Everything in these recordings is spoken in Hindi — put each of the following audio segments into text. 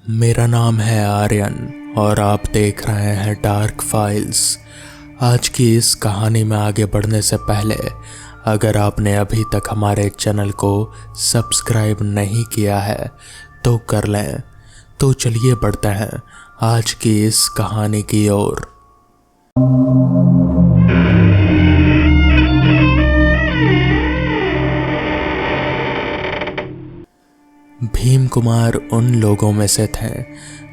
मेरा नाम है आर्यन और आप देख रहे हैं डार्क फाइल्स। आज की इस कहानी में आगे बढ़ने से पहले अगर आपने अभी तक हमारे चैनल को सब्सक्राइब नहीं किया है तो कर लें। तो चलिए बढ़ते हैं आज की इस कहानी की ओर। भीम कुमार उन लोगों में से थे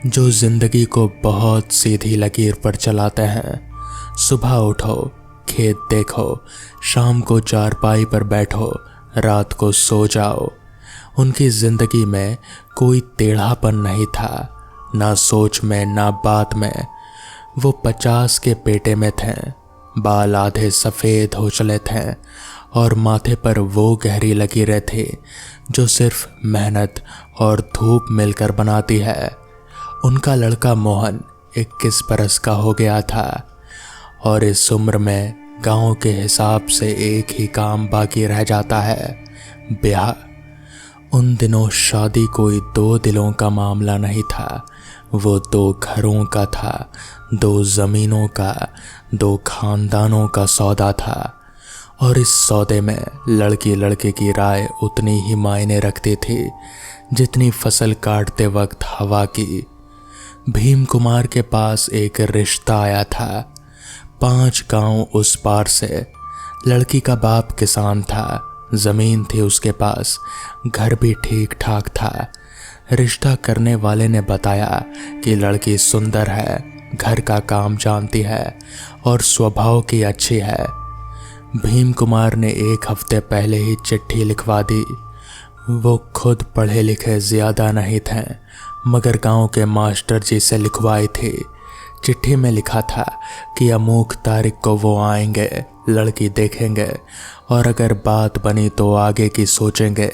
जो जिंदगी को बहुत सीधी लकीर पर चलाते हैं। सुबह उठो, खेत देखो, शाम को चारपाई पर बैठो, रात को सो जाओ। उनकी जिंदगी में कोई टेढ़ापन नहीं था, ना सोच में ना बात में। वो 50 के पेटे में थे, बाल आधे सफ़ेद हो चले थे और माथे पर वो गहरी लकीरें थी जो सिर्फ मेहनत और धूप मिलकर बनाती है। उनका लड़का मोहन 21 बरस का हो गया था और इस उम्र में गांव के हिसाब से एक ही काम बाकी रह जाता है, ब्याह। उन दिनों शादी कोई दो दिलों का मामला नहीं था, वो दो घरों का था, दो ज़मीनों का, दो खानदानों का सौदा था। और इस सौदे में लड़की लड़के की राय उतनी ही मायने रखती थी जितनी फसल काटते वक्त हवा की। भीम कुमार के पास एक रिश्ता आया था 5 गांव उस पार से। लड़की का बाप किसान था, जमीन थी उसके पास, घर भी ठीक ठाक था। रिश्ता करने वाले ने बताया कि लड़की सुंदर है, घर का काम जानती है और स्वभाव की अच्छी है। भीम कुमार ने 1 हफ्ते पहले ही चिट्ठी लिखवा दी। वो खुद पढ़े लिखे ज़्यादा नहीं थे मगर गांव के मास्टर जी से लिखवाई थी। चिट्ठी में लिखा था कि अमुक तारीख को वो आएंगे, लड़की देखेंगे और अगर बात बनी तो आगे की सोचेंगे।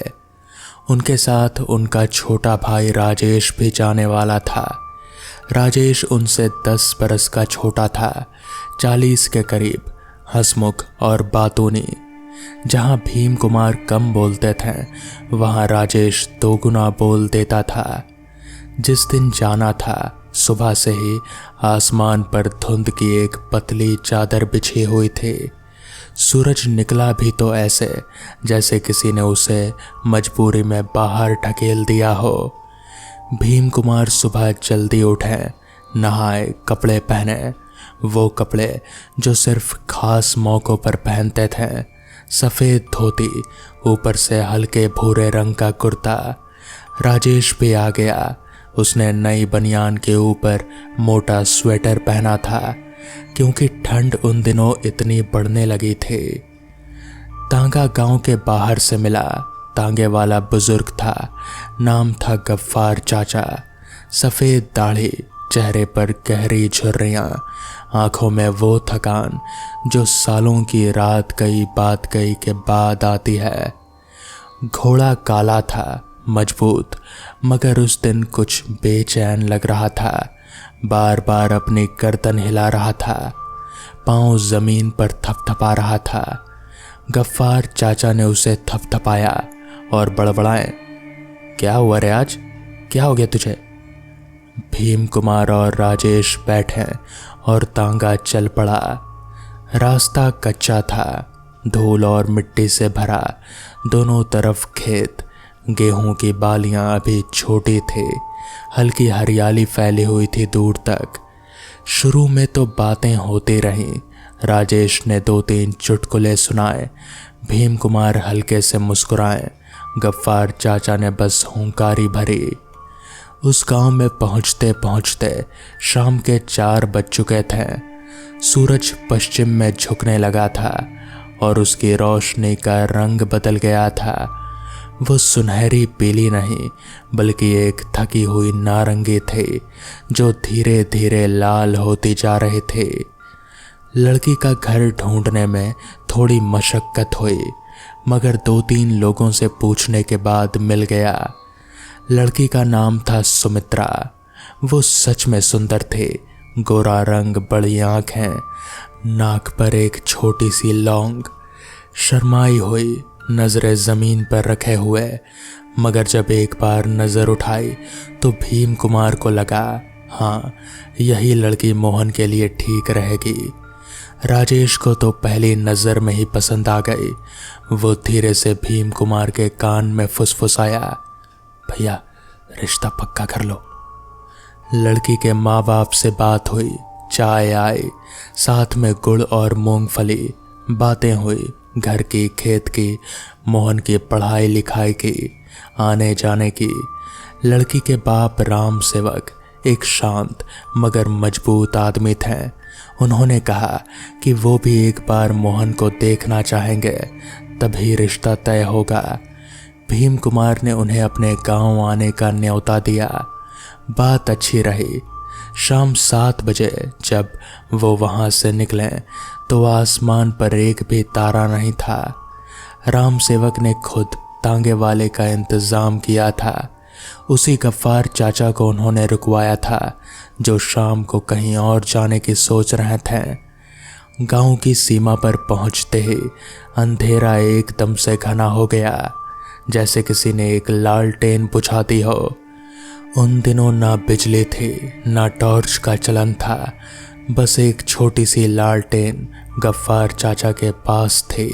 उनके साथ उनका छोटा भाई राजेश भी जाने वाला था। राजेश उनसे 10 बरस का छोटा था, 40 के करीब, हंसमुख और बातूनी। जहां भीम कुमार कम बोलते थे वहां राजेश 2 गुना बोल देता था। जिस दिन जाना था सुबह से ही आसमान पर धुंध की एक पतली चादर बिछी हुई थी। सूरज निकला भी तो ऐसे जैसे किसी ने उसे मजबूरी में बाहर ढकेल दिया हो। भीम कुमार सुबह जल्दी उठे, नहाए, कपड़े पहने, वो कपड़े जो सिर्फ खास मौक़ों पर पहनते थे। सफ़ेद धोती, ऊपर से हल्के भूरे रंग का कुर्ता। राजेश भी आ गया। उसने नई बनियान के ऊपर मोटा स्वेटर पहना था क्योंकि ठंड उन दिनों इतनी बढ़ने लगी थी। तांगा गांव के बाहर से मिला। तांगे वाला बुजुर्ग था, नाम था गफ्फार चाचा। सफ़ेद दाढ़ी, चेहरे पर गहरी झुर्रियाँ, आंखों में वो थकान जो सालों की रात कई बात कई के बाद आती है। घोड़ा काला था, मजबूत, मगर उस दिन कुछ बेचैन लग रहा था। बार बार अपनी गर्दन हिला रहा था, पाँव ज़मीन पर थपथपा रहा था। गफ्फार चाचा ने उसे थपथपाया और बड़बड़ाए, क्या हुआ रे आज, क्या हो गया तुझे? भीम कुमार और राजेश बैठे और तांगा चल पड़ा। रास्ता कच्चा था, धूल और मिट्टी से भरा, दोनों तरफ खेत। गेहूं की बालियां अभी छोटी थी, हल्की हरियाली फैली हुई थी दूर तक। शुरू में तो बातें होती रहीं। राजेश ने 2-3 चुटकुले सुनाए, भीम कुमार हल्के से मुस्कुराए, गफ्फार चाचा ने बस हुंकारी भरी। उस गांव में पहुंचते पहुंचते शाम के 4 बज चुके थे। सूरज पश्चिम में झुकने लगा था और उसकी रोशनी का रंग बदल गया था। वो सुनहरी पीली नहीं बल्कि एक थकी हुई नारंगी थी जो धीरे धीरे लाल होती जा रही थी। लड़की का घर ढूंढने में थोड़ी मशक्कत हुई मगर 2-3 लोगों से पूछने के बाद मिल गया। लड़की का नाम था सुमित्रा। वो सच में सुंदर थी, गोरा रंग, बड़ी आंखें, नाक पर एक छोटी सी लौंग। शर्माई हुई, नजरें जमीन पर रखे हुए, मगर जब एक बार नज़र उठाई तो भीम कुमार को लगा, हाँ, यही लड़की मोहन के लिए ठीक रहेगी। राजेश को तो पहली नज़र में ही पसंद आ गई। वो धीरे से भीम कुमार के कान में फुसफुसाया, भैया रिश्ता पक्का कर लो। लड़की के माँ बाप से बात हुई, चाय आई, साथ में गुड़ और मूंगफली। बातें हुई घर की, खेत की, मोहन की पढ़ाई लिखाई की, आने जाने की। लड़की के बाप राम सेवक एक शांत मगर मजबूत आदमी थे। उन्होंने कहा कि वो भी एक बार मोहन को देखना चाहेंगे, तभी रिश्ता तय होगा। भीम कुमार ने उन्हें अपने गांव आने का न्योता दिया। बात अच्छी रही। शाम 7 बजे जब वो वहां से निकले तो आसमान पर एक भी तारा नहीं था। राम सेवक ने खुद तांगे वाले का इंतजाम किया था। उसी गफ्फार चाचा को उन्होंने रुकवाया था जो शाम को कहीं और जाने की सोच रहे थे। गांव की सीमा पर पहुंचते ही अंधेरा एकदम से घना हो गया, जैसे किसी ने एक लालटेन बुझा दी हो। उन दिनों ना बिजली थी, ना टॉर्च का चलन था। बस एक छोटी सी लालटेन गफ्फार चाचा के पास थी,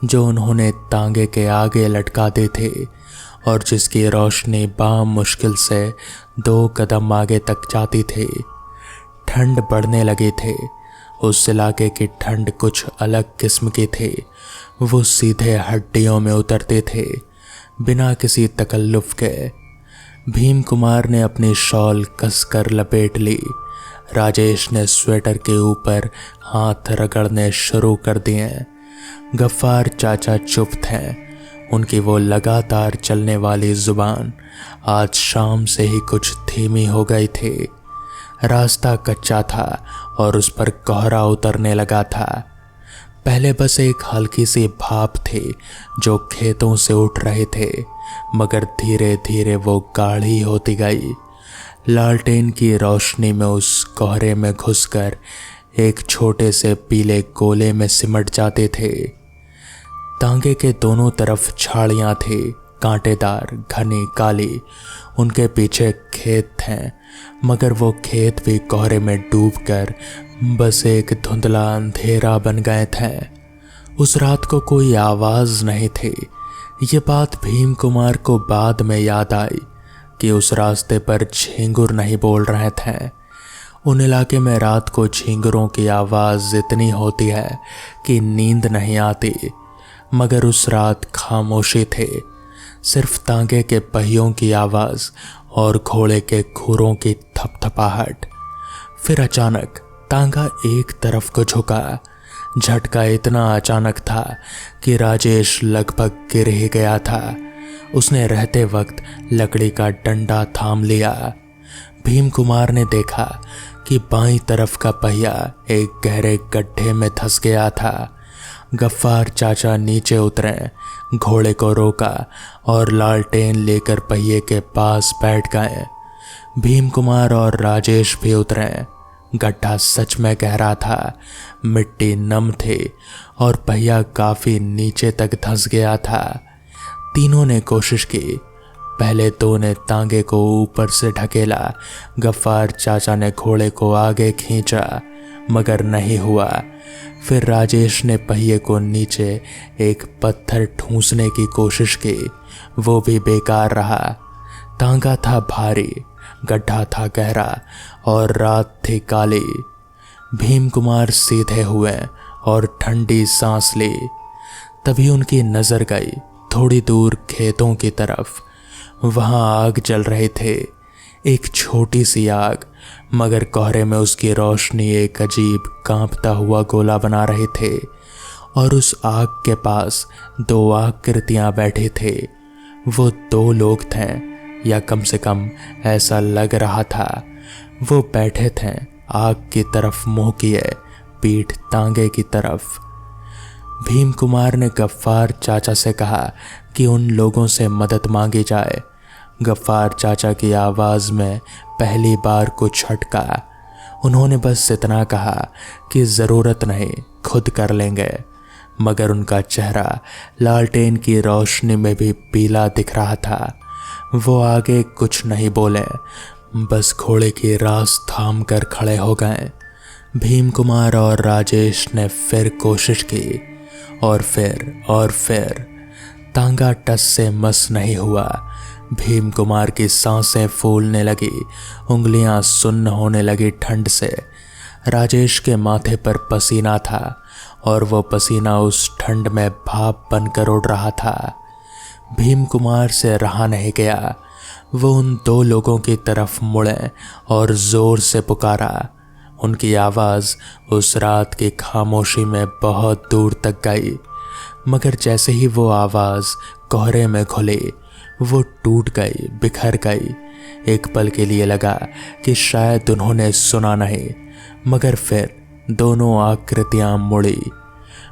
जो उन्होंने तांगे के आगे लटका दी थी और जिसकी रोशनी मुश्किल से 2 कदम आगे तक जाती थी। ठंड बढ़ने लगी थी। उस इलाके की ठंड कुछ अलग किस्म की थी। वो सीधे हड्डियों में उतरते थे, बिना किसी तकल्लुफ के। भीम कुमार ने अपनी शॉल कसकर लपेट ली। राजेश ने स्वेटर के ऊपर हाथ रगड़ने शुरू कर दिए। गफ्फार चाचा चुप थे। उनकी वो लगातार चलने वाली जुबान आज शाम से ही कुछ धीमी हो गई थी। रास्ता कच्चा था और उस पर कोहरा उतरने लगा था। पहले बस एक हल्की सी भाप थी जो खेतों से उठ रहे थे, मगर धीरे धीरे वो गाढ़ी होती गई। लालटेन की रोशनी में उस कोहरे में घुसकर एक छोटे से पीले गोले में सिमट जाते थे। तांगे के दोनों तरफ झाड़ियां थी, कांटेदार, घनी, काली। उनके पीछे खेत थे, मगर वो खेत भी कोहरे में डूबकर बस एक धुंधला अंधेरा बन गए थे। उस रात को कोई आवाज नहीं थी। ये बात भीम कुमार को बाद में याद आई कि उस रास्ते पर झींगुर नहीं बोल रहे थे। उन इलाके में रात को झींगुरों की आवाज इतनी होती है कि नींद नहीं आती, मगर उस रात खामोशी थी। सिर्फ तांगे के पहियों की आवाज और घोड़े के खुरों की थपथपाहट। फिर अचानक तांगा एक तरफ को झुका। झटका इतना अचानक था कि राजेश लगभग गिर ही गया था। उसने रहते वक्त लकड़ी का डंडा थाम लिया। भीम कुमार ने देखा कि बाईं तरफ का पहिया एक गहरे गड्ढे में धंस गया था। गफ्फार चाचा नीचे उतरे, घोड़े को रोका और लालटेन लेकर पहिए के पास बैठ गए। भीम कुमार और राजेश भी उतरे। गड्ढा सच में गहरा था, मिट्टी नम थी और पहिया काफी नीचे तक धंस गया था। तीनों ने कोशिश की। पहले 2 ने तांगे को ऊपर से ढकेला। गफ्फार चाचा ने घोड़े को आगे खींचा, मगर नहीं हुआ। फिर राजेश ने पहिए को नीचे एक पत्थर ठूंसने की कोशिश की, वो भी बेकार रहा। तांगा था भारी, गड्ढा था गहरा और रात थी काली। भीम कुमार सीधे हुए और ठंडी सांस ली। तभी उनकी नजर गई थोड़ी दूर खेतों की तरफ। वहां आग जल रहे थे, एक छोटी सी आग, मगर कोहरे में उसकी रोशनी एक अजीब कांपता हुआ गोला बना रहे थे। और उस आग के पास 2 आकृतियां बैठे थे। वो 2 लोग थे, या कम से कम ऐसा लग रहा था। वो बैठे थे आग की तरफ मुंह किए, पीठ तांगे की तरफ। भीम कुमार ने गफ्फार चाचा से कहा कि उन लोगों से मदद मांगी जाए। गफ्फार चाचा की आवाज़ में पहली बार कुछ हटका। उन्होंने बस इतना कहा कि ज़रूरत नहीं, खुद कर लेंगे। मगर उनका चेहरा लालटेन की रोशनी में भी पीला दिख रहा था। वो आगे कुछ नहीं बोले, बस घोड़े की रास थाम कर खड़े हो गए। भीम कुमार और राजेश ने फिर कोशिश की और फिर तांगा टस से मस नहीं हुआ। भीम कुमार की सांसें फूलने लगी, उंगलियां सुन्न होने लगी ठंड से। राजेश के माथे पर पसीना था और वो पसीना उस ठंड में भाप बनकर उड़ रहा था। भीम कुमार से रहा नहीं गया। वो उन दो लोगों की तरफ मुड़े और जोर से पुकारा। उनकी आवाज़ उस रात की खामोशी में बहुत दूर तक गई, मगर जैसे ही वो आवाज़ कोहरे में घुली, वो टूट गई, बिखर गई। एक पल के लिए लगा कि शायद उन्होंने सुना नहीं, मगर फिर दोनों आकृतियां मुड़ी।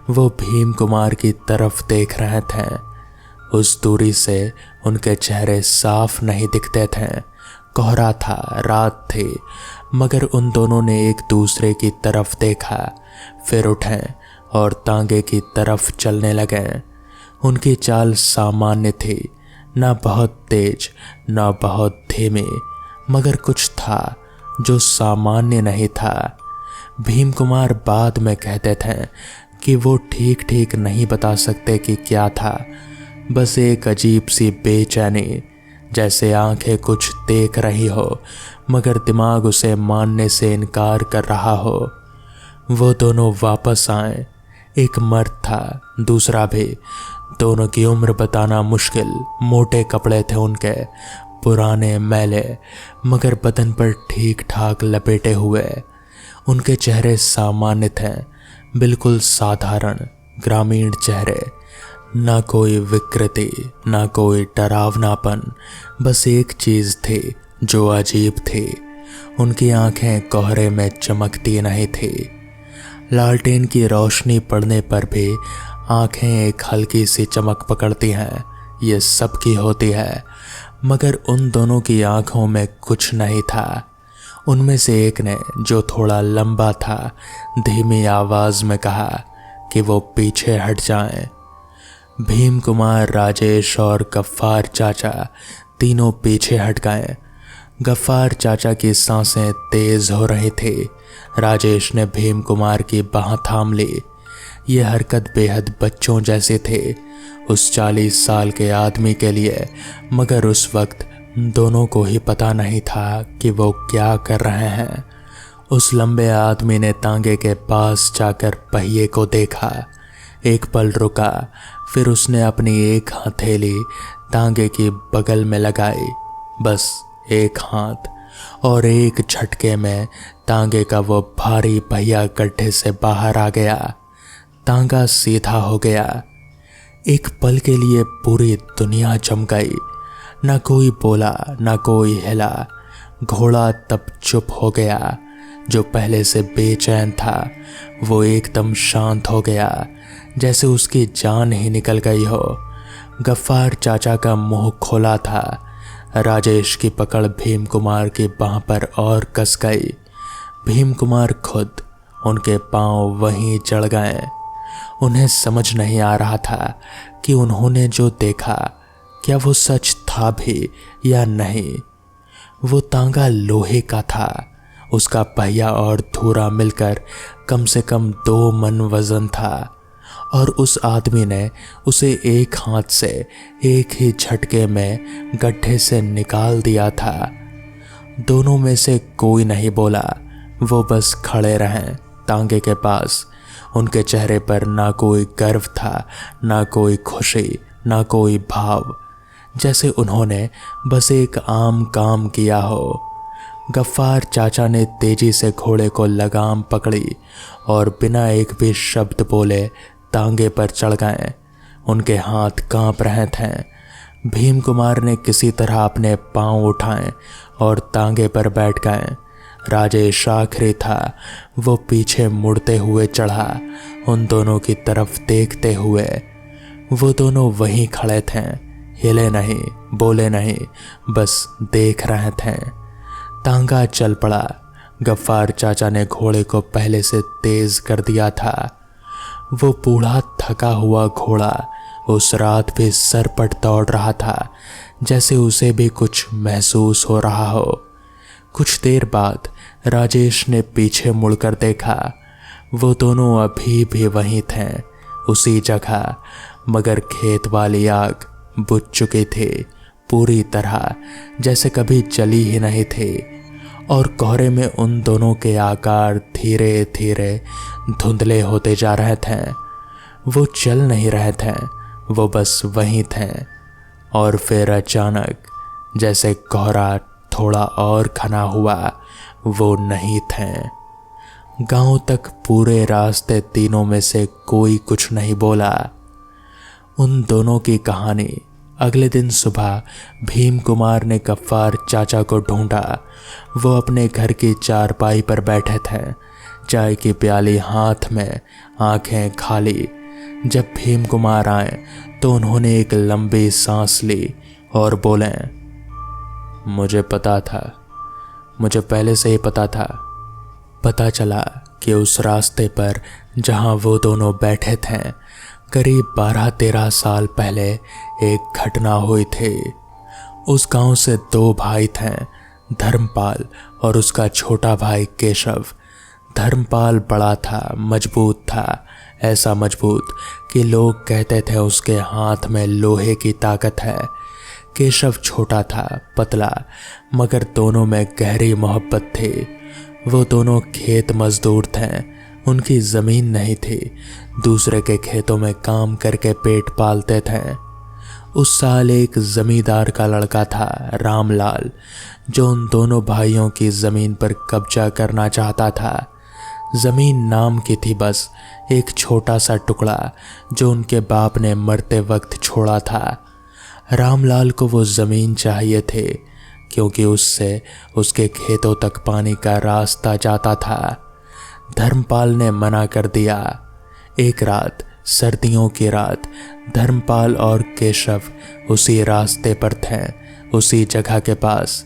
वो भीम कुमार की तरफ देख रहे थे। उस दूरी से उनके चेहरे साफ नहीं दिखते थे। कोहरा था, रात थी, मगर उन दोनों ने एक दूसरे की तरफ देखा, फिर उठे और तांगे की तरफ चलने लगे। उनकी चाल सामान्य थी, ना बहुत तेज ना बहुत धीमी, मगर कुछ था जो सामान्य नहीं था। भीम कुमार बाद में कहते थे कि वो ठीक नहीं बता सकते कि क्या था, बस एक अजीब सी बेचैनी, जैसे आंखें कुछ देख रही हो मगर दिमाग उसे मानने से इनकार कर रहा हो। वो दोनों वापस आए। एक मर्द था, दूसरा भी। दोनों की उम्र बताना मुश्किल। मोटे कपड़े थे उनके, पुराने मैले, मगर बदन पर ठीक ठाक लपेटे हुए। उनके चेहरे सामान्य थे, बिल्कुल साधारण ग्रामीण चेहरे। ना कोई विकृति, ना कोई डरावनापन, बस एक चीज थी जो अजीब थी। उनकी आंखें कोहरे में चमकती नहीं थी। लालटेन की रोशनी पड़ने पर भी आंखें एक हल्की सी चमक पकड़ती हैं, ये सबकी होती है, मगर उन दोनों की आंखों में कुछ नहीं था। उनमें से एक ने, जो थोड़ा लंबा था, धीमी आवाज में कहा कि वो पीछे हट जाएं। भीम कुमार, राजेश और गफ्फार चाचा तीनों पीछे हट गए। गफ्फार चाचा की सांसें तेज हो रही थी। राजेश ने भीम कुमार की बाह थाम ली। ये हरकत बेहद बच्चों जैसी थी उस 40 साल के आदमी के लिए, मगर उस वक्त दोनों को ही पता नहीं था कि वो क्या कर रहे हैं। उस लंबे आदमी ने तांगे के पास जाकर पहिए को देखा, एक पल रुका, फिर उसने अपनी एक हथेली तांगे की बगल में लगाई, बस एक हाथ, और एक झटके में तांगे का वो भारी पहिया गड्ढे से बाहर आ गया। तांगा सीधा हो गया। एक पल के लिए पूरी दुनिया जम गई। ना कोई बोला, ना कोई हिला। घोड़ा तब चुप हो गया। जो पहले से बेचैन था वो एकदम शांत हो गया, जैसे उसकी जान ही निकल गई हो। गफ्फार चाचा का मुंह खोला था। राजेश की पकड़ भीम कुमार की बाह पर और कस गई। भीम कुमार खुद उनके पांव वहीं जड़ गए। उन्हें समझ नहीं आ रहा था कि उन्होंने जो देखा क्या वो सच था भी या नहीं। वो तांगा लोहे का था। उसका पहिया और धूरा मिलकर कम से कम 2 मन वजन था, और उस आदमी ने उसे एक हाथ से एक ही झटके में गड्ढे से निकाल दिया था। दोनों में से कोई नहीं बोला। वो बस खड़े रहे तांगे के पास। उनके चेहरे पर ना कोई गर्व था, ना कोई खुशी, ना कोई भाव, जैसे उन्होंने बस एक आम काम किया हो। गफ्फार चाचा ने तेजी से घोड़े को लगाम पकड़ी और बिना एक भी शब्द बोले तांगे पर चढ़ गए। उनके हाथ कांप रहे थे। भीम कुमार ने किसी तरह अपने पांव उठाए और तांगे पर बैठ गए। राजेश आखिरी था। वो पीछे मुड़ते हुए चढ़ा, उन दोनों की तरफ देखते हुए। वो दोनों वहीं खड़े थे, हिले नहीं, बोले नहीं, बस देख रहे थे। तांगा चल पड़ा। गफ्फार चाचा ने घोड़े को पहले से तेज कर दिया था। वो बूढ़ा थका हुआ घोड़ा उस रात भी सरपट दौड़ रहा था, जैसे उसे भी कुछ महसूस हो रहा हो। कुछ देर बाद राजेश ने पीछे मुड़कर देखा। वो दोनों अभी भी वहीं थे, उसी जगह, मगर खेत वाली आग बुझ चुकी थी पूरी तरह, जैसे कभी जली ही नहीं थी। और कोहरे में उन दोनों के आकार धीरे धीरे धुंधले होते जा रहे थे। वो चल नहीं रहे थे, वो बस वहीं थे। और फिर अचानक जैसे कोहरा थोड़ा और घना हुआ, वो नहीं थे। गांव तक पूरे रास्ते तीनों में से कोई कुछ नहीं बोला। उन दोनों की कहानी। अगले दिन सुबह भीम कुमार ने गफ्फार चाचा को ढूंढा। वो अपने घर की चारपाई पर बैठे थे, चाय की प्याली हाथ में, आंखें खाली। जब भीम कुमार आए तो उन्होंने एक लंबी सांस ली और बोले, मुझे पता था, मुझे पहले से ही पता था। पता चला कि उस रास्ते पर जहां वो दोनों बैठे थे, करीब 12-13 साल पहले एक घटना हुई थी। उस गांव से 2 भाई थे, धर्मपाल और उसका छोटा भाई केशव। धर्मपाल बड़ा था, मजबूत था, ऐसा मजबूत कि लोग कहते थे उसके हाथ में लोहे की ताकत है। केशव छोटा था, पतला, मगर दोनों में गहरी मोहब्बत थी। वो दोनों खेत मजदूर थे, उनकी जमीन नहीं थी, दूसरे के खेतों में काम करके पेट पालते थे। उस साल एक जमींदार का लड़का था, रामलाल, जो उन दोनों भाइयों की जमीन पर कब्जा करना चाहता था। जमीन नाम की थी, बस एक छोटा सा टुकड़ा जो उनके बाप ने मरते वक्त छोड़ा था। रामलाल को वो जमीन चाहिए थे क्योंकि उससे उसके खेतों तक पानी का रास्ता जाता था। धर्मपाल ने मना कर दिया। एक रात, सर्दियों की रात, धर्मपाल और केशव उसी रास्ते पर थे, उसी जगह के पास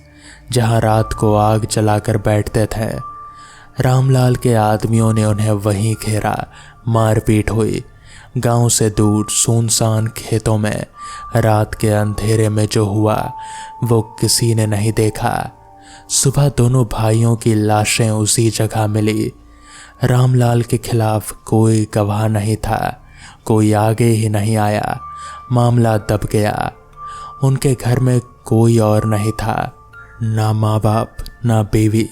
जहां रात को आग जलाकर बैठते थे। रामलाल के आदमियों ने उन्हें वहीं घेरा, मारपीट हुई। गांव से दूर सुनसान खेतों में रात के अंधेरे में जो हुआ वो किसी ने नहीं देखा। सुबह दोनों भाइयों की लाशें उसी जगह मिली। रामलाल के खिलाफ कोई गवाह नहीं था, कोई आगे ही नहीं आया। मामला दब गया। उनके घर में कोई और नहीं था, ना माँ बाप, ना बीवी,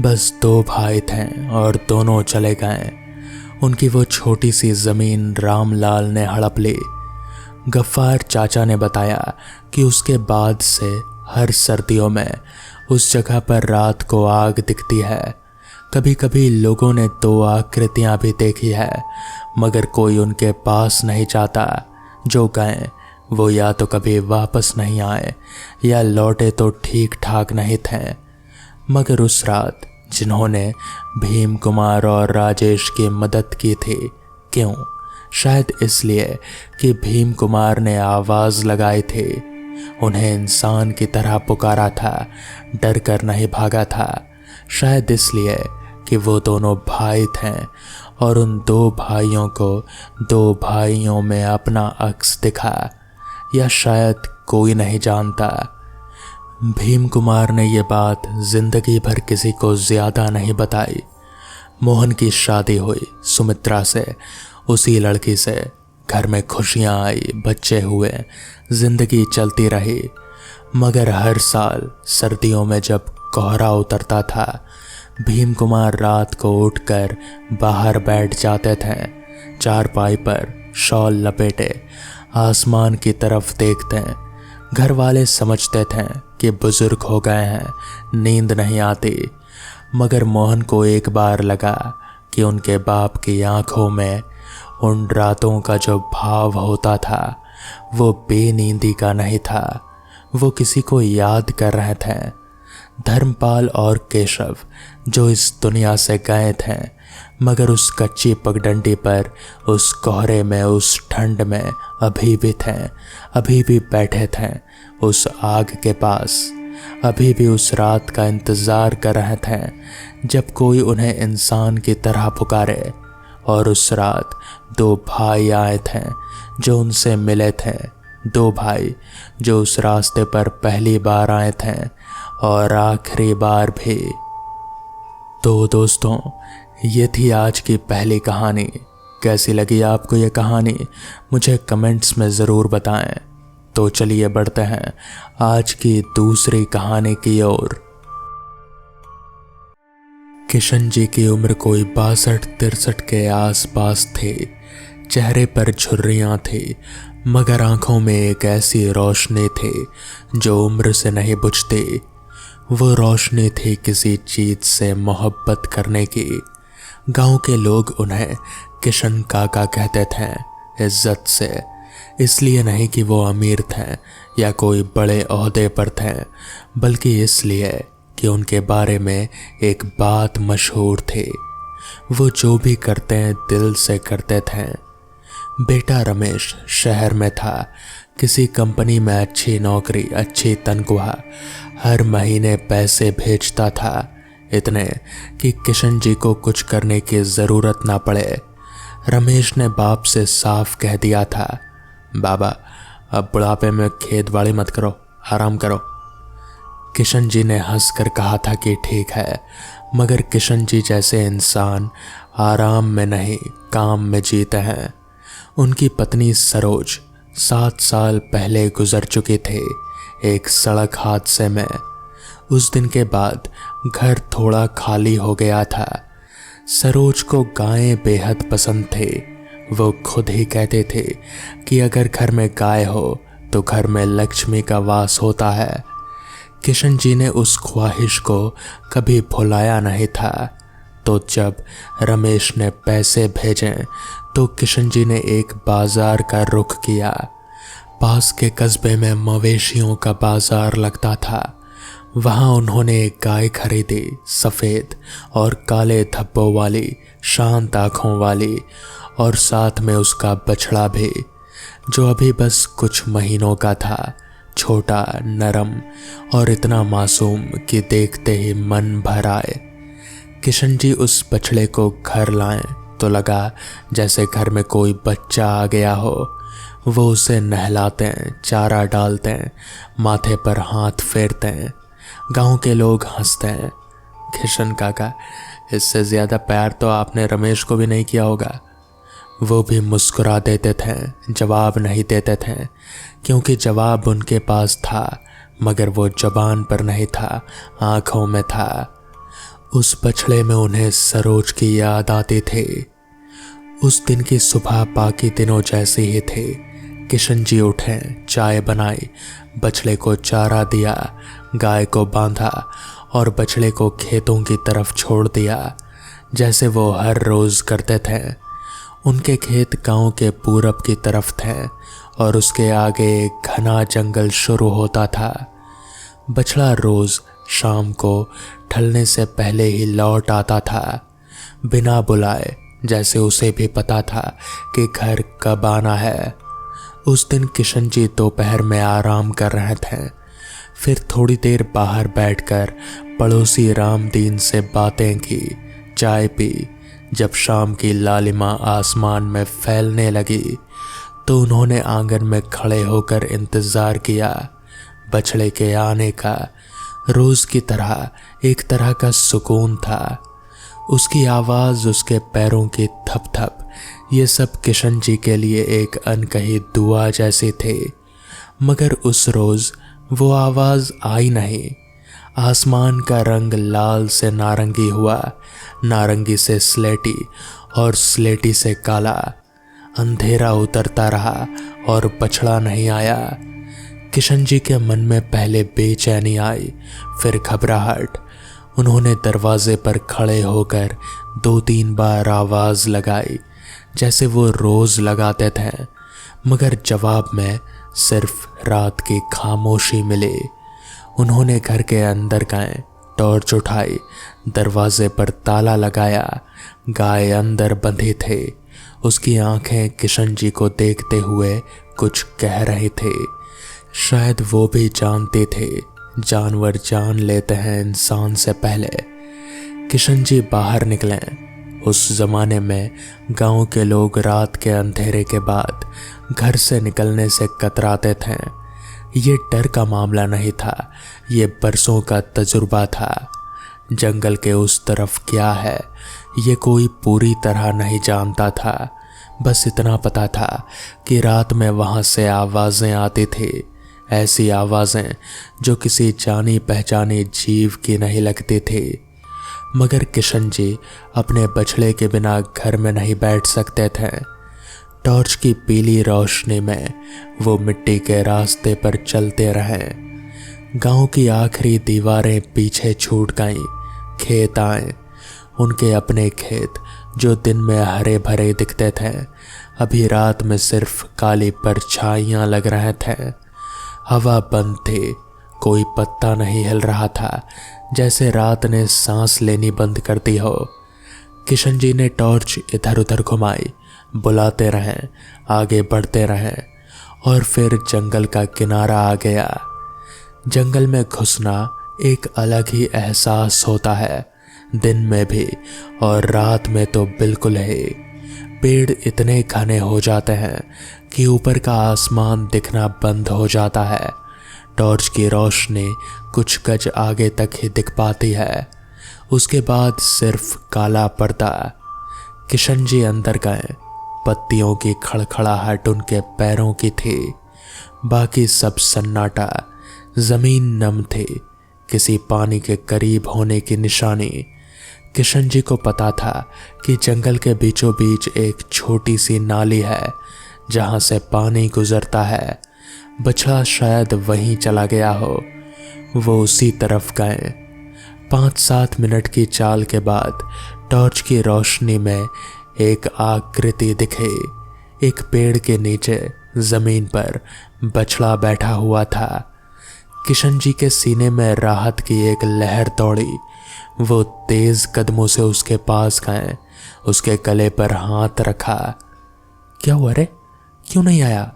बस 2 भाई थे और दोनों चले गए। उनकी वो छोटी सी जमीन रामलाल ने हड़प ली। गफ्फार चाचा ने बताया कि उसके बाद से हर सर्दियों में उस जगह पर रात को आग दिखती है। कभी कभी लोगों ने 2 आकृतियां भी देखी है, मगर कोई उनके पास नहीं जाता। जो गए वो या तो कभी वापस नहीं आए या लौटे तो ठीक ठाक नहीं थे। मगर उस रात जिन्होंने भीम कुमार और राजेश की मदद की थी, क्यों? शायद इसलिए कि भीम कुमार ने आवाज लगाई थी, उन्हें इंसान की तरह पुकारा था, डर कर नहीं भागा था। शायद इसलिए कि वो दोनों भाई थे और उन 2 भाइयों को 2 भाइयों में अपना अक्स दिखा। या शायद कोई नहीं जानता। भीम कुमार ने ये बात जिंदगी भर किसी को ज्यादा नहीं बताई। मोहन की शादी हुई सुमित्रा से, उसी लड़की से। घर में खुशियां आई, बच्चे हुए, जिंदगी चलती रही। मगर हर साल सर्दियों में जब कोहरा उतरता था, भीम कुमार रात को उठकर बाहर बैठ जाते थे, चारपाई पर शॉल लपेटे, आसमान की तरफ देखते। घर वाले समझते थे कि बुजुर्ग हो गए हैं, नींद नहीं आती। मगर मोहन को एक बार लगा कि उनके बाप की आंखों में उन रातों का जो भाव होता था वो बेनींदी का नहीं था, वो किसी को याद कर रहे थे। धर्मपाल और केशव जो इस दुनिया से गए थे, मगर उस कच्ची पगडंडी पर, उस कोहरे में, उस ठंड में अभी भी थे, अभी भी बैठे थे उस आग के पास, अभी भी उस रात का इंतजार कर रहे थे जब कोई उन्हें इंसान की तरह पुकारे। और उस रात 2 भाई आए थे जो उनसे मिले थे, दो भाई जो उस रास्ते पर पहली बार आए थे और आखिरी बार भी। तो दोस्तों, ये थी आज की पहली कहानी। कैसी लगी आपको ये कहानी मुझे कमेंट्स में ज़रूर बताएं। तो चलिए बढ़ते हैं आज की दूसरी कहानी की ओर। किशन जी की उम्र कोई 62-63 के आसपास थी। चेहरे पर झुर्रियाँ थी, मगर आंखों में एक ऐसी रोशनी थी जो उम्र से नहीं बुझती। वो रोशनी थी किसी चीज़ से मोहब्बत करने की। गांव के लोग उन्हें किशन काका कहते थे, इज्जत से। इसलिए नहीं कि वो अमीर थे या कोई बड़े ओहदे पर थे, बल्कि इसलिए कि उनके बारे में एक बात मशहूर थी। वो जो भी करते हैं दिल से करते थे। बेटा रमेश शहर में था, किसी कंपनी में अच्छी नौकरी, अच्छी तनख्वाह, हर महीने पैसे भेजता था, इतने कि किशन जी को कुछ करने की ज़रूरत ना पड़े। रमेश ने बाप से साफ कह दिया था, बाबा अब बुढ़ापे में खेत बाड़ी मत करो, आराम करो। किशन जी ने हंसकर कहा था कि ठीक है, मगर किशन जी जैसे इंसान आराम में नहीं काम में जीते हैं। उनकी पत्नी सरोज 7 साल पहले गुजर चुकी थी एक सड़क हादसे में। उस दिन के बाद घर थोड़ा खाली हो गया था। सरोज को गायें बेहद पसंद थी। वो खुद ही कहते थे कि अगर घर में गाय हो तो घर में लक्ष्मी का वास होता है। किशन जी ने उस ख्वाहिश को कभी भुलाया नहीं था। तो जब रमेश ने पैसे भेजे तो किशन जी ने एक बाजार का रुख किया। पास के कस्बे में मवेशियों का बाजार लगता था। वहां उन्होंने एक गाय खरीदी, सफ़ेद और काले धब्बों वाली, शांत आँखों वाली, और साथ में उसका बछड़ा भी, जो अभी बस कुछ महीनों का था। छोटा, नरम और इतना मासूम कि देखते ही मन भर आए। किशन जी उस बछड़े को घर लाएं तो लगा जैसे घर में कोई बच्चा आ गया हो। वो उसे नहलाते हैं, चारा डालते हैं, माथे पर हाथ फेरते हैं। गांव के लोग हंसते हैं, किशन काका इससे ज़्यादा प्यार तो आपने रमेश को भी नहीं किया होगा। वो भी मुस्कुरा देते थे, जवाब नहीं देते थे, क्योंकि जवाब उनके पास था, मगर वो जबान पर नहीं था, आंखों में था। उस बछड़े में उन्हें सरोज की याद आती थी। उस दिन की सुबह बाकी दिनों जैसी ही थी। किशन जी उठे, चाय बनाई, बछड़े को चारा दिया, गाय को बांधा और बछड़े को खेतों की तरफ छोड़ दिया, जैसे वो हर रोज़ करते थे। उनके खेत गांव के पूरब की तरफ थे और उसके आगे एक घना जंगल शुरू होता था। बछड़ा रोज़ शाम को ढलने से पहले ही लौट आता था, बिना बुलाए, जैसे उसे भी पता था कि घर कब आना है। उस दिन किशन जी दोपहर में आराम कर रहे थे। फिर थोड़ी देर बाहर बैठकर पड़ोसी रामदीन से बातें की, चाय पी। जब शाम की लालिमा आसमान में फैलने लगी तो उन्होंने आंगन में खड़े होकर इंतज़ार किया बछड़े के आने का। रोज़ की तरह एक तरह का सुकून था। उसकी आवाज़, उसके पैरों की थप-थप, ये सब किशन जी के लिए एक अनकही दुआ जैसी थी। मगर उस रोज़ वो आवाज़ आई नहीं। आसमान का रंग लाल से नारंगी हुआ, नारंगी से स्लेटी और स्लेटी से काला। अंधेरा उतरता रहा और बछड़ा नहीं आया। किशन जी के मन में पहले बेचैनी आई, फिर घबराहट। उन्होंने दरवाजे पर खड़े होकर 2-3 बार आवाज़ लगाई, जैसे वो रोज़ लगाते थे, मगर जवाब में सिर्फ रात की खामोशी मिली। उन्होंने घर के अंदर गए, टॉर्च उठाई, दरवाजे पर ताला लगाया। गाय अंदर बंधी थी। उसकी आंखें किशन जी को देखते हुए कुछ कह रही थी। शायद वो भी जानते थे, जानवर जान लेते हैं इंसान से पहले। किशन जी बाहर निकले। उस जमाने में गांव के लोग रात के अंधेरे के बाद घर से निकलने से कतराते थे। ये डर का मामला नहीं था, ये बरसों का तजुर्बा था। जंगल के उस तरफ क्या है ये कोई पूरी तरह नहीं जानता था। बस इतना पता था कि रात में वहां से आवाजें आती थी, ऐसी आवाजें जो किसी जानी पहचानी जीव की नहीं लगती थी। मगर किशन जी अपने बछड़े के बिना घर में नहीं बैठ सकते थे। टॉर्च की पीली रोशनी में वो मिट्टी के रास्ते पर चलते रहे। गांव की आखिरी दीवारें पीछे छूट गईं, खेत आए। उनके अपने खेत जो दिन में हरे भरे दिखते थे, अभी रात में सिर्फ काली परछाइयां लग रहे थे। हवा बंद थी, कोई पत्ता नहीं हिल रहा था, जैसे रात ने सांस लेनी बंद कर दी हो। किशन जी ने टॉर्च इधर उधर घुमाई, बुलाते रहें, आगे बढ़ते रहें, और फिर जंगल का किनारा आ गया। जंगल में घुसना एक अलग ही एहसास होता है, दिन में भी और रात में तो बिल्कुल ही। पेड़ इतने घने हो जाते हैं कि ऊपर का आसमान दिखना बंद हो जाता है। टॉर्च की रोशनी कुछ गज आगे तक ही दिख पाती है, उसके बाद सिर्फ काला पर्दा। किशन जी अंदर गए, पत्तियों की खड़खड़ाहट उनके पैरों की थी, बाकी सब सन्नाटा। जमीन नम थी, किसी पानी के करीब होने की निशानी। किशन जी को पता था कि जंगल के बीचों बीच एक छोटी सी नाली है जहां से पानी गुजरता है। बछड़ा शायद वहीं चला गया हो। वो उसी तरफ गए। 5-7 मिनट की चाल के बाद टॉर्च की रोशनी में एक आकृति दिखे। एक पेड़ के नीचे जमीन पर बछड़ा बैठा हुआ था। किशन जी के सीने में राहत की एक लहर दौड़ी। वो तेज कदमों से उसके पास गए, उसके गले पर हाथ रखा। क्या हुआ रे, क्यों नहीं आया?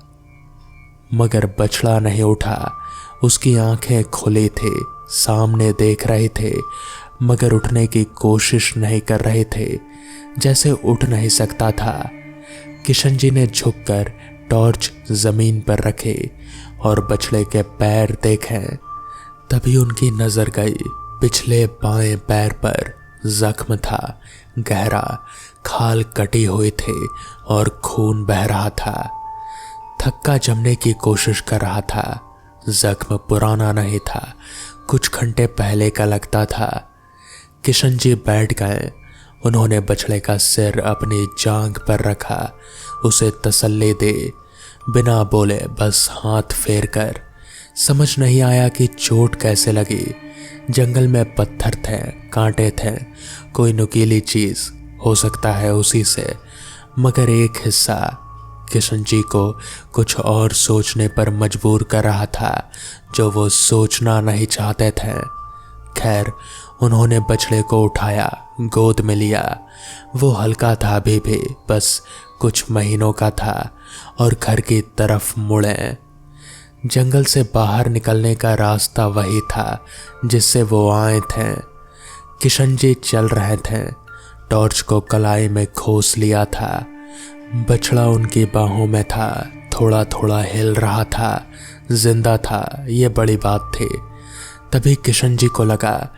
मगर बछड़ा नहीं उठा। उसकी आंखें खुली थी, सामने देख रहे थे, मगर उठने की कोशिश नहीं कर रहे थे, जैसे उठ नहीं सकता था। किशन जी ने झुककर टॉर्च जमीन पर रखे और बछड़े के पैर देखे। तभी उनकी नजर गई पिछले बाएं पैर पर। जख्म था गहरा, खाल कटी हुई थी और खून बह रहा था। थक्का जमने की कोशिश कर रहा था। जख्म पुराना नहीं था, कुछ घंटे पहले का लगता था। किशन जी बैठ गए। उन्होंने बछड़े का सिर अपनी जांघ पर रखा, उसे तसल्ली दे, बिना बोले बस हाथ फेर कर। समझ नहीं आया कि चोट कैसे लगी। जंगल में पत्थर थे, कांटे थे, कोई नुकीली चीज हो सकता है उसी से। मगर एक हिस्सा किशन जी को कुछ और सोचने पर मजबूर कर रहा था जो वो सोचना नहीं चाहते थे। खैर, उन्होंने बछड़े को उठाया, गोद में लिया। वो हल्का था अभी भी, बस कुछ महीनों का था, और घर की तरफ मुड़े। जंगल से बाहर निकलने का रास्ता वही था जिससे वो आए थे। किशन जी चल रहे थे, टॉर्च को कलाई में खोस लिया था। बछड़ा उनकी बाहों में था, थोड़ा थोड़ा हिल रहा था, जिंदा था, ये बड़ी बात थी। तभी किशन जी को लगा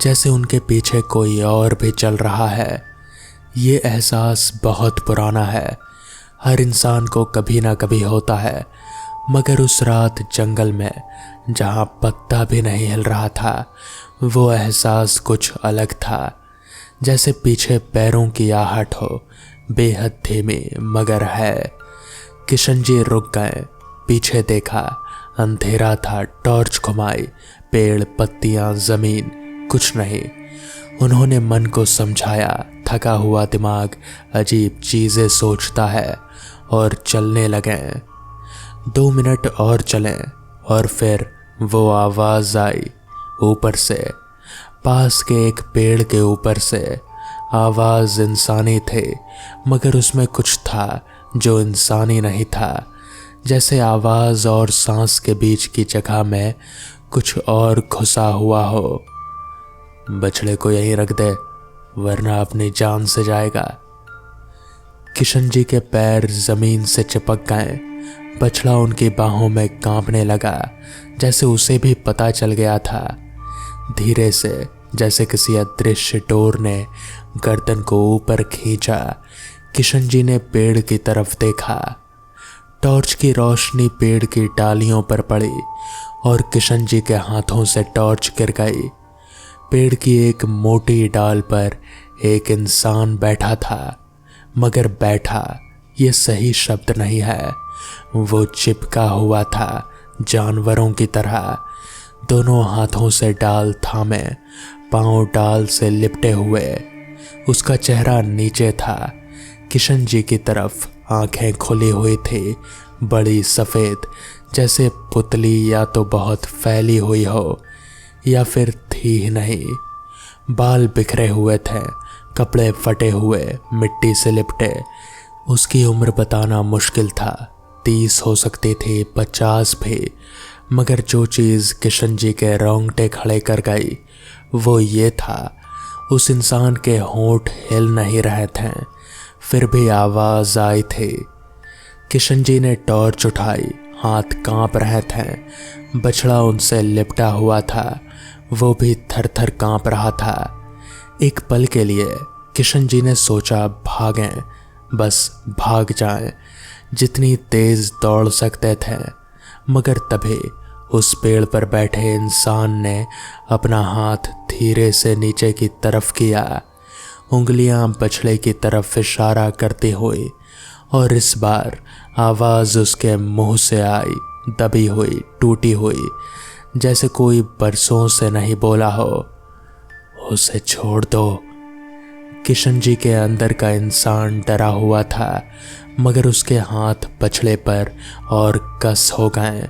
जैसे उनके पीछे कोई और भी चल रहा है। ये एहसास बहुत पुराना है, हर इंसान को कभी ना कभी होता है। मगर उस रात जंगल में जहां पत्ता भी नहीं हिल रहा था, वो एहसास कुछ अलग था, जैसे पीछे पैरों की आहट हो, बेहद धीमी मगर है। किशन जी रुक गए, पीछे देखा, अंधेरा था। टॉर्च घुमाई, पेड़, पत्तियां, जमीन, कुछ नहीं। उन्होंने मन को समझाया, थका हुआ दिमाग अजीब चीजें सोचता है, और चलने लगे। 2 मिनट और चले और फिर वो आवाज आई ऊपर से, पास के एक पेड़ के ऊपर से। आवाज इंसानी थी, मगर उसमें कुछ था जो इंसानी नहीं था, जैसे आवाज और सांस के बीच की जगह में कुछ और घुसा हुआ हो। बछड़े को यहीं रख दे, वरना अपनी जान से जाएगा। किशन जी के पैर जमीन से चिपक गए। बछड़ा उनकी बाहों में कांपने लगा, जैसे उसे भी पता चल गया था। धीरे से, जैसे किसी अदृश्य डोर ने गर्दन को ऊपर खींचा, किशन जी ने पेड़ की तरफ देखा। टॉर्च की रोशनी पेड़ की डालियों पर पड़ी और किशन जी के हाथों से टॉर्च गिर गई। पेड़ की एक मोटी डाल पर एक इंसान बैठा था, मगर बैठा ये सही शब्द नहीं है, वो चिपका हुआ था जानवरों की तरह। दोनों हाथों से डाल थामे, पांव डाल से लिपटे हुए। उसका चेहरा नीचे था, किशन जी की तरफ आंखें खुली हुई थी, बड़ी सफ़ेद, जैसे पुतली या तो बहुत फैली हुई हो या फिर थी ही नहीं। बाल बिखरे हुए थे, कपड़े फटे हुए, मिट्टी से लिपटे। उसकी उम्र बताना मुश्किल था, 30 हो सकती थी, 50 भी। मगर जो चीज़ किशन जी के रोंगटे खड़े कर गई वो ये था, उस इंसान के होंठ हिल नहीं रहे थे, फिर भी आवाज़ आई थी। किशन जी ने टॉर्च उठाई, हाथ कांप रहे थे। बछड़ा उनसे लिपटा हुआ था, वो भी थर थर कांप रहा था। एक पल के लिए किशन जी ने सोचा भागें, बस भाग जाएं, जितनी तेज दौड़ सकते थे। मगर तभी उस पेड़ पर बैठे इंसान ने अपना हाथ धीरे से नीचे की तरफ किया, उंगलियां बछड़े की तरफ इशारा करती हुई, और इस बार आवाज़ उसके मुंह से आई, दबी हुई, टूटी हुई, जैसे कोई बरसों से नहीं बोला हो। उसे छोड़ दो। किशन जी के अंदर का इंसान डरा हुआ था, मगर उसके हाथ बछड़े पर और कस हो गए।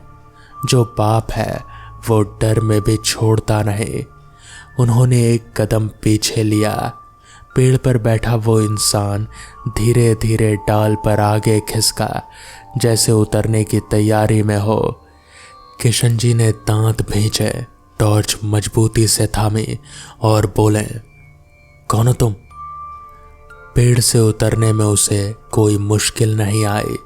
जो बाप है वो डर में भी छोड़ता नहीं। उन्होंने एक कदम पीछे लिया। पेड़ पर बैठा वो इंसान धीरे धीरे डाल पर आगे खिसका, जैसे उतरने की तैयारी में हो। किशन जी ने दांत भींचे, टॉर्च मजबूती से थामी और बोले, कौन हो तुम? पेड़ से उतरने में उसे कोई मुश्किल नहीं आई।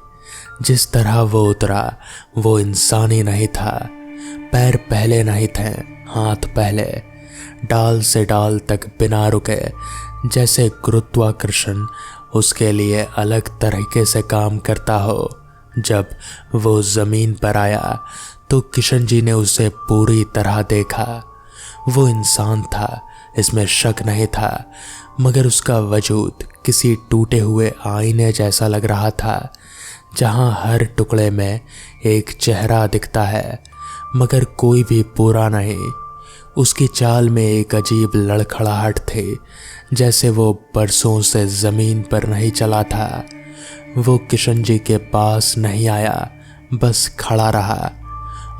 जिस तरह वो उतरा वो इंसानी नहीं था। पैर पहले नहीं थे, हाथ पहले, डाल से डाल तक बिना रुके, जैसे गुरुत्वाकर्षण उसके लिए अलग तरीके से काम करता हो। जब वो ज़मीन पर आया तो किशन जी ने उसे पूरी तरह देखा। वो इंसान था, इसमें शक नहीं था, मगर उसका वजूद किसी टूटे हुए आईने जैसा लग रहा था, जहां हर टुकड़े में एक चेहरा दिखता है, मगर कोई भी पूरा नहीं। उसकी चाल में एक अजीब लड़खड़ाहट थी, जैसे वो बरसों से ज़मीन पर नहीं चला था। वो किशन जी के पास नहीं आया, बस खड़ा रहा,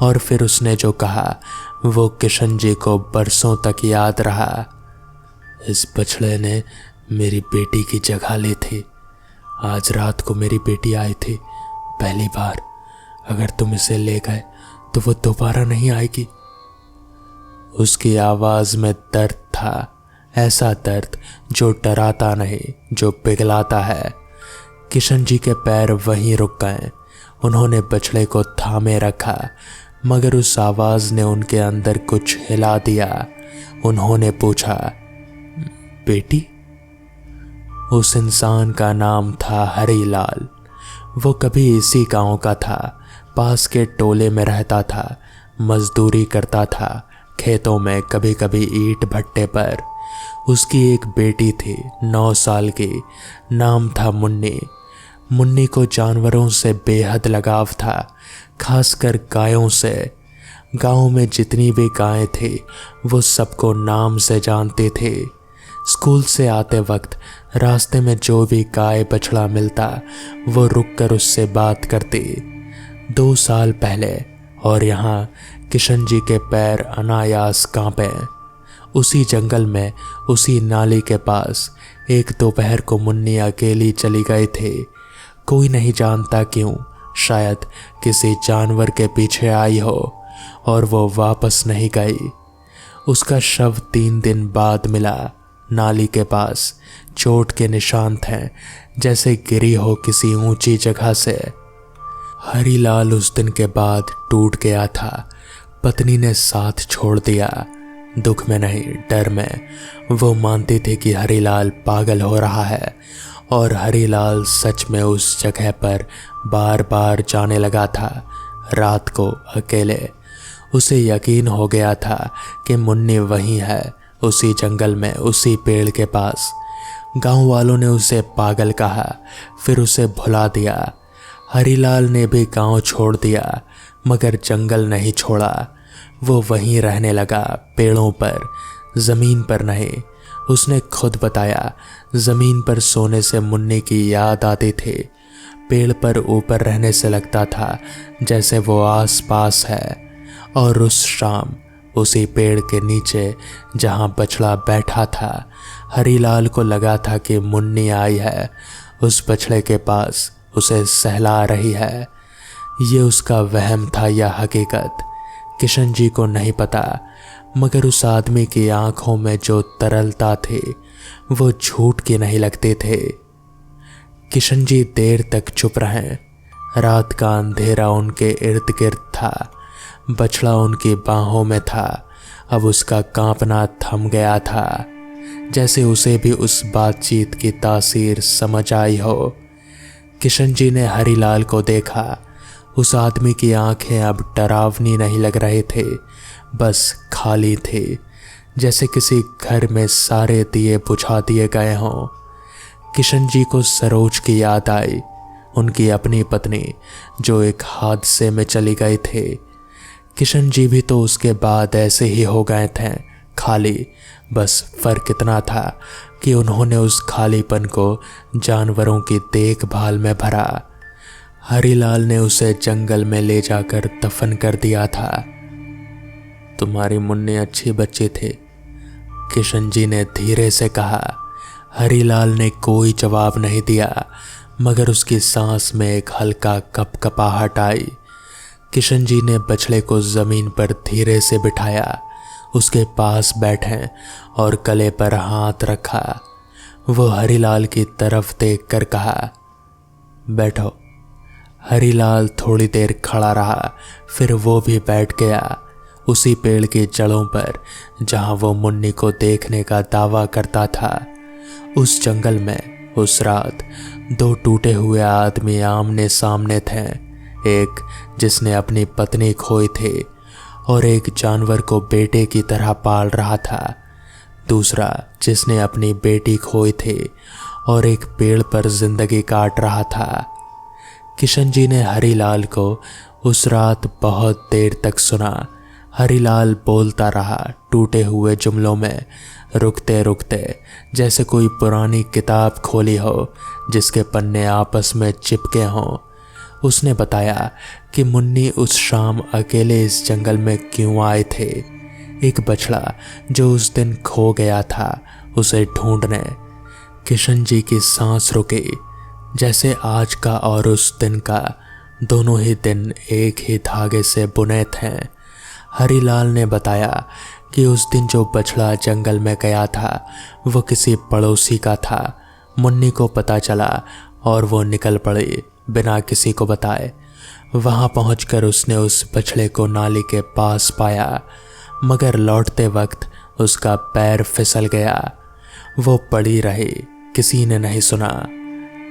और फिर उसने जो कहा वो किशन जी को बरसों तक याद रहा। इस बछड़े ने मेरी बेटी की जगह ली थी। आज रात को मेरी बेटी आई थी पहली बार। अगर तुम इसे ले गए तो वो दोबारा नहीं आएगी। उसकी आवाज में दर्द था, ऐसा दर्द जो डराता नहीं, जो पिघलाता है। किशन जी के पैर वहीं रुक गए। उन्होंने बछड़े को थामे रखा, मगर उस आवाज ने उनके अंदर कुछ हिला दिया। उन्होंने पूछा, बेटी? उस इंसान का नाम था हरीलाल। वो कभी इसी गांव का था, पास के टोले में रहता था, मजदूरी करता था खेतों में, कभी कभी ईंट भट्टे पर। उसकी एक बेटी थी 9 साल की, नाम था मुन्नी। मुन्नी को जानवरों से बेहद लगाव था, खासकर गायों से। गांव में जितनी भी गायें थी वो सबको नाम से जानती थी। स्कूल से आते वक्त रास्ते में जो भी गाय बछड़ा मिलता वो रुककर उससे बात करती। 2 साल पहले, और यहाँ किशन जी के पैर अनायास कांपे। उसी जंगल में, उसी नाली के पास एक दोपहर को मुन्नी अकेली चली गई थी। कोई नहीं जानता क्यों, शायद किसी जानवर के पीछे आई हो, और वो वापस नहीं गई। उसका शव 3 दिन बाद मिला, नाली के पास चोट के निशान थे, जैसे गिरी हो किसी ऊंची जगह से। हरिलाल उस दिन के बाद टूट गया था। पत्नी ने साथ छोड़ दिया। दुख में नहीं, डर में। वो मानती थी कि हरिलाल पागल हो रहा है, और हरिलाल सच में उस जगह पर बार बार जाने लगा था, रात को अकेले। उसे यकीन हो गया था कि मुन्नी वहीं है, उसी जंगल में, उसी पेड़ के पास। गांव वालों ने उसे पागल कहा, फिर उसे भुला दिया। हरिलाल ने भी गांव छोड़ दिया, मगर जंगल नहीं छोड़ा। वो वहीं रहने लगा, पेड़ों पर, जमीन पर नहीं। उसने खुद बताया, जमीन पर सोने से मुन्नी की याद आती थी। पेड़ पर ऊपर रहने से लगता था जैसे वो आस पास है। और उस शाम उसी पेड़ के नीचे जहां बछड़ा बैठा था, हरिलाल को लगा था कि मुन्नी आई है, उस बछड़े के पास उसे सहला रही है। ये उसका वहम था या हकीकत, किशन जी को नहीं पता, मगर उस आदमी की आंखों में जो तरलता थी वो झूठ की नहीं लगती थे। किशन जी देर तक चुप रहे। रात का अंधेरा उनके इर्द गिर्द था। बछड़ा उनकी बाहों में था। अब उसका कांपना थम गया था, जैसे उसे भी उस बातचीत की तासीर समझ आई हो। किशन जी ने हरिलाल को देखा। उस आदमी की आंखें अब डरावनी नहीं लग रहे थे, बस खाली थे, जैसे किसी घर में सारे दिए बुझा दिए गए हों। किशन जी को सरोज की याद आई, उनकी अपनी पत्नी जो एक हादसे में चली गए थे। किशन जी भी तो उसके बाद ऐसे ही हो गए थे, खाली। बस फर्क इतना था कि उन्होंने उस खालीपन को जानवरों की देखभाल में भरा। हरिलाल ने उसे जंगल में ले जाकर दफन कर दिया था। तुम्हारी मुन्नी अच्छी बच्ची थी, किशन जी ने धीरे से कहा। हरिलाल ने कोई जवाब नहीं दिया, मगर उसकी सांस में एक हल्का कपकपाहट आई। किशन जी ने बछड़े को जमीन पर धीरे से बिठाया, उसके पास बैठे और गले पर हाथ रखा। वो हरिलाल की तरफ देखकर कहा, बैठो। हरिलाल थोड़ी देर खड़ा रहा, फिर वो भी बैठ गया, उसी पेड़ की जड़ों पर जहां वो मुन्नी को देखने का दावा करता था। उस जंगल में उस रात दो टूटे हुए आदमी आमने सामने थे। एक जिसने अपनी पत्नी खोई थी और एक जानवर को बेटे की तरह पाल रहा था। दूसरा जिसने अपनी बेटी खोई थी और एक पेड़ पर जिंदगी काट रहा था। किशन जी ने हरिलाल को उस रात बहुत देर तक सुना। हरिलाल बोलता रहा, टूटे हुए जुमलों में, रुकते रुकते, जैसे कोई पुरानी किताब खोली हो जिसके पन्ने आपस में चिपके हों। उसने बताया कि मुन्नी उस शाम अकेले इस जंगल में क्यों आए थे। एक बछड़ा जो उस दिन खो गया था, उसे ढूंढने। किशन जी की सांस रुकी, जैसे आज का और उस दिन का दोनों ही दिन एक ही धागे से बुने थे। हरिलाल ने बताया कि उस दिन जो बछड़ा जंगल में गया था वो किसी पड़ोसी का था। मुन्नी को पता चला और वो निकल पड़ी बिना किसी को बताए। वहां पहुंचकर उसने उस बछड़े को नाली के पास पाया, मगर लौटते वक्त उसका पैर फिसल गया। वो पड़ी रही, किसी ने नहीं सुना।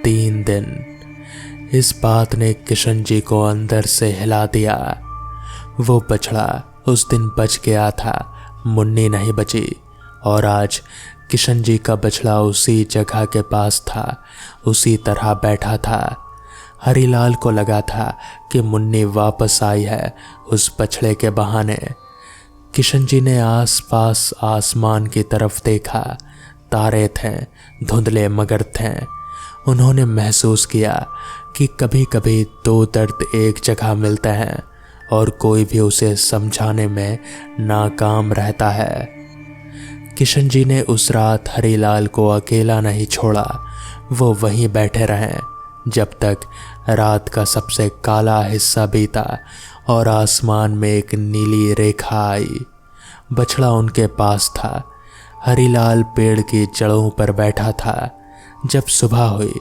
3 दिन। इस बात ने किशन जी को अंदर से हिला दिया। वो बछड़ा उस दिन बच गया था, मुन्नी नहीं बची। और आज किशन जी का बछड़ा उसी जगह के पास था, उसी तरह बैठा था। हरिलाल को लगा था कि मुन्नी वापस आई है उस बछड़े के बहाने। किशन जी ने आसपास आसमान की तरफ देखा। तारे थे, धुंधले मगर थे। उन्होंने महसूस किया कि कभी कभी दो दर्द एक जगह मिलते हैं और कोई भी उसे समझाने में नाकाम रहता है। किशन जी ने उस रात हरिलाल को अकेला नहीं छोड़ा। वो वहीं बैठे रहे जब तक रात का सबसे काला हिस्सा बीता और आसमान में एक नीली रेखा आई। बछड़ा उनके पास था। हरिलाल पेड़ की जड़ों पर बैठा था। जब सुबह हुई,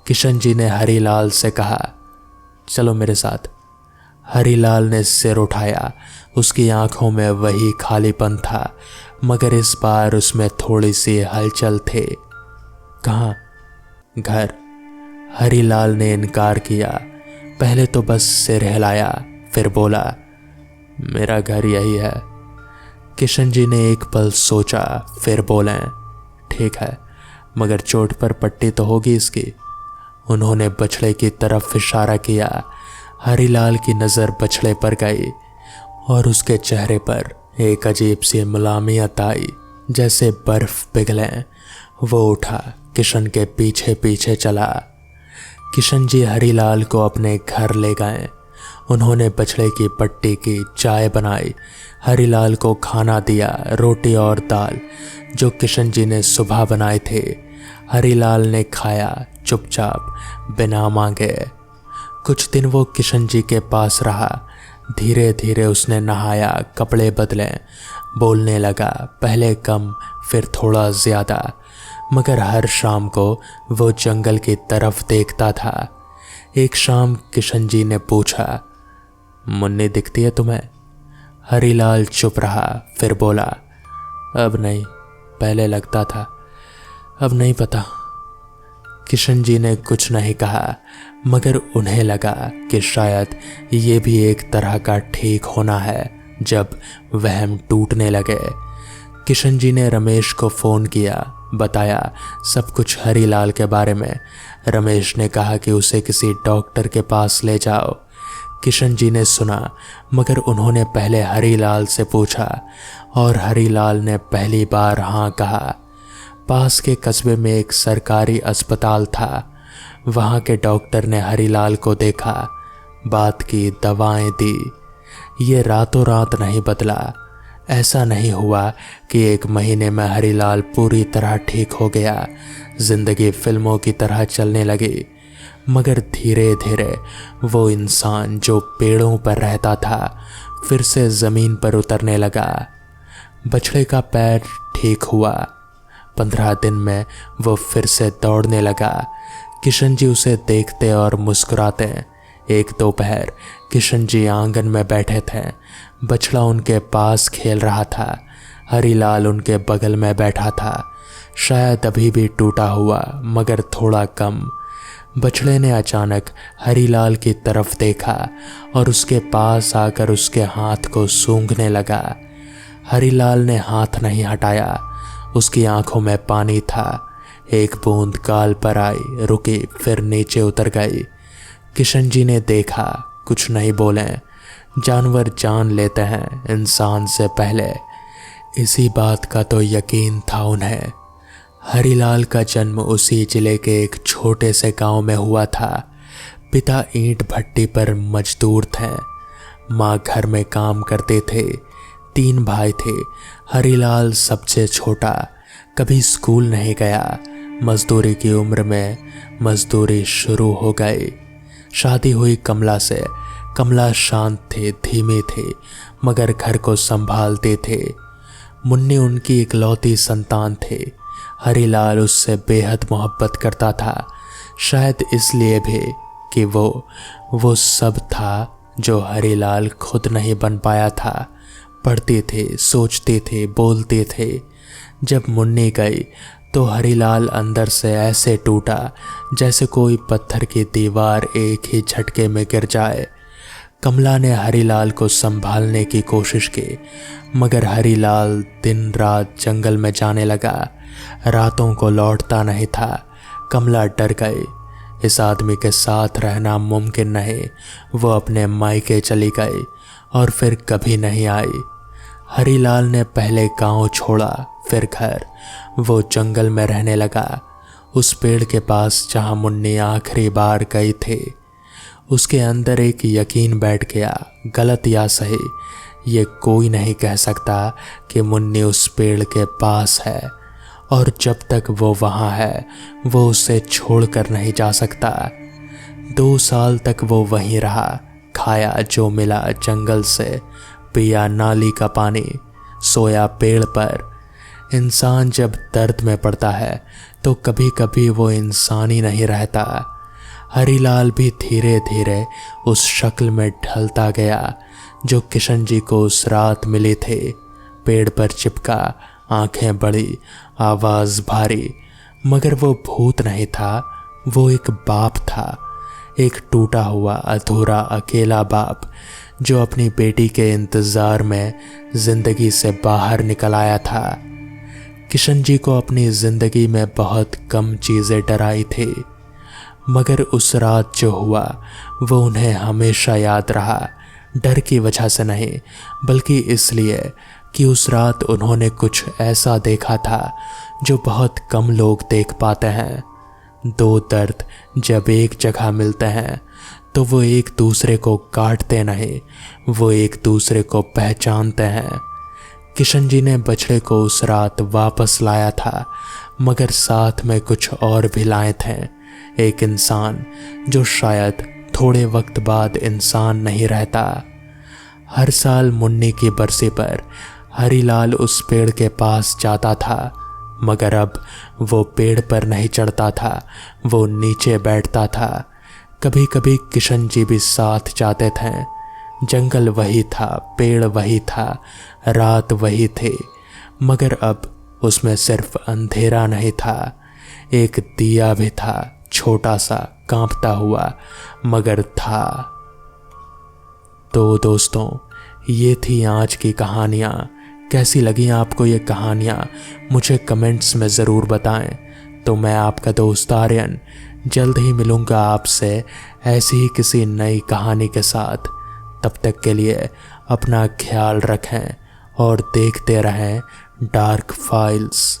किशन जी ने हरिलाल से कहा, चलो मेरे साथ। हरिलाल ने सिर उठाया। उसकी आंखों में वही खालीपन था, मगर इस बार उसमें थोड़ी सी हलचल थी। कहाँ? घर। हरिलाल ने इनकार किया। पहले तो बस सिर हिलाया, फिर बोला, मेरा घर यही है। किशन जी ने एक पल सोचा, फिर बोले, ठीक है, मगर चोट पर पट्टी तो होगी इसकी। उन्होंने बछड़े की तरफ इशारा किया। हरिलाल की नज़र बछड़े पर गई और उसके चेहरे पर एक अजीब सी मुलायमियत आई, जैसे बर्फ पिघले। वो उठा, किशन के पीछे पीछे चला। किशन जी हरिलाल को अपने घर ले गए। उन्होंने बछड़े की पट्टी की, चाय बनाई, हरिलाल को खाना दिया, रोटी और दाल जो किशन जी ने सुबह बनाए थे। हरिलाल ने खाया, चुपचाप, बिना मांगे। कुछ दिन वो किशन जी के पास रहा। धीरे धीरे उसने नहाया, कपड़े बदले, बोलने लगा, पहले कम फिर थोड़ा ज़्यादा, मगर हर शाम को वो जंगल की तरफ देखता था। एक शाम किशन जी ने पूछा, मुन्नी दिखती है तुम्हें? हरिलाल चुप रहा, फिर बोला, अब नहीं, पहले लगता था, अब नहीं पता। किशन जी ने कुछ नहीं कहा, मगर उन्हें लगा कि शायद ये भी एक तरह का ठीक होना है जब वहम टूटने लगे। किशन जी ने रमेश को फ़ोन किया, बताया सब कुछ हरिलाल के बारे में। रमेश ने कहा कि उसे किसी डॉक्टर के पास ले जाओ। किशन जी ने सुना, मगर उन्होंने पहले हरिलाल से पूछा और हरिलाल ने पहली बार हाँ कहा। पास के कस्बे में एक सरकारी अस्पताल था। वहाँ के डॉक्टर ने हरिलाल को देखा, बात की, दवाएं दी। ये रातों रात नहीं बदला। ऐसा नहीं हुआ कि एक महीने में हरिलाल पूरी तरह ठीक हो गया, जिंदगी फिल्मों की तरह चलने लगी। मगर धीरे धीरे वो इंसान जो पेड़ों पर रहता था फिर से ज़मीन पर उतरने लगा। बछड़े का पैर ठीक हुआ। 15 दिन में वो फिर से दौड़ने लगा। किशन जी उसे देखते और मुस्कुराते। एक दोपहर किशन जी आंगन में बैठे थे। बछड़ा उनके पास खेल रहा था। हरिलाल उनके बगल में बैठा था, शायद अभी भी टूटा हुआ, मगर थोड़ा कम। बछड़े ने अचानक हरिलाल की तरफ देखा और उसके पास आकर उसके हाथ को सूंघने लगा। हरिलाल ने हाथ नहीं हटाया। उसकी आंखों में पानी था। एक बूंद गाल पर आई, रुकी, फिर नीचे उतर गई। किशन जी ने देखा, कुछ नहीं बोले। जानवर जान लेते हैं इंसान से पहले। इसी बात का तो यकीन था उन्हें। हरिलाल का जन्म उसी जिले के एक छोटे से गांव में हुआ था। पिता ईंट भट्टी पर मजदूर थे, माँ घर में काम करते थे। 3 भाई थे। हरिलाल सबसे छोटा, कभी स्कूल नहीं गया। मजदूरी की उम्र में मजदूरी शुरू हो गई। शादी हुई कमला से। कमला शांत थे, धीमे थे, मगर घर को संभालते थे। मुन्नी उनकी इकलौती संतान थे। हरिलाल उससे बेहद मोहब्बत करता था, शायद इसलिए भी कि वो सब था जो हरिलाल खुद नहीं बन पाया था। पढ़ते थे, सोचते थे, बोलते थे। जब मुन्नी गई तो हरिलाल अंदर से ऐसे टूटा जैसे कोई पत्थर की दीवार एक ही झटके में गिर जाए। कमला ने हरिलाल को संभालने की कोशिश की, मगर हरिलाल दिन रात जंगल में जाने लगा। रातों को लौटता नहीं था। कमला डर गई। इस आदमी के साथ रहना मुमकिन नहीं। वो अपने मायके चली गई और फिर कभी नहीं आई। हरिलाल ने पहले गांव छोड़ा, फिर घर। वो जंगल में रहने लगा, उस पेड़ के पास जहां मुन्नी आखिरी बार गई थी। उसके अंदर एक यकीन बैठ गया, गलत या सही, ये कोई नहीं कह सकता कि मुन्नी उस पेड़ के पास है, और जब तक वो वहाँ है वो उसे छोड़कर नहीं जा सकता। 2 साल तक वो वहीं रहा, खाया जो मिला जंगल से, पिया नाली का पानी, सोया पेड़ पर। इंसान जब दर्द में पड़ता है तो कभी कभी वो इंसान ही नहीं रहता। हरीलाल भी धीरे धीरे उस शक्ल में ढलता गया जो किशन जी को उस रात मिली थी। पेड़ पर चिपका, आंखें बड़ी, आवाज भारी, मगर वो भूत नहीं था, वो एक बाप था। एक टूटा हुआ अधूरा अकेला बाप जो अपनी बेटी के इंतजार में जिंदगी से बाहर निकल आया था। किशन जी को अपनी जिंदगी में बहुत कम चीजें डराई थी, मगर उस रात जो हुआ वो उन्हें हमेशा याद रहा। डर की वजह से नहीं, बल्कि इसलिए कि उस रात उन्होंने कुछ ऐसा देखा था जो बहुत कम लोग देख पाते हैं। दो दर्द जब एक जगह मिलते हैं तो वो एक दूसरे को काटते नहीं, वो एक दूसरे को पहचानते हैं। किशन जी ने बछड़े को उस रात वापस लाया था, मगर साथ में कुछ और भी लाए थे। एक इंसान जो शायद थोड़े वक्त बाद इंसान नहीं रहता। हर साल मुन्नी की बरसी पर हरीलाल उस पेड़ के पास जाता था, मगर अब वो पेड़ पर नहीं चढ़ता था, वो नीचे बैठता था। कभी कभी किशन जी भी साथ जाते थे। जंगल वही था, पेड़ वही था, रात वही थी, मगर अब उसमें सिर्फ अंधेरा नहीं था, एक दिया भी था, छोटा सा, कांपता हुआ, मगर था। तो दोस्तों, ये थी आज की कहानियाँ। कैसी लगी आपको ये कहानियाँ मुझे कमेंट्स में ज़रूर बताएं। तो मैं आपका दोस्त आर्यन जल्द ही मिलूँगा आपसे ऐसी ही किसी नई कहानी के साथ। तब तक के लिए अपना ख्याल रखें और देखते रहें डार्क फाइल्स।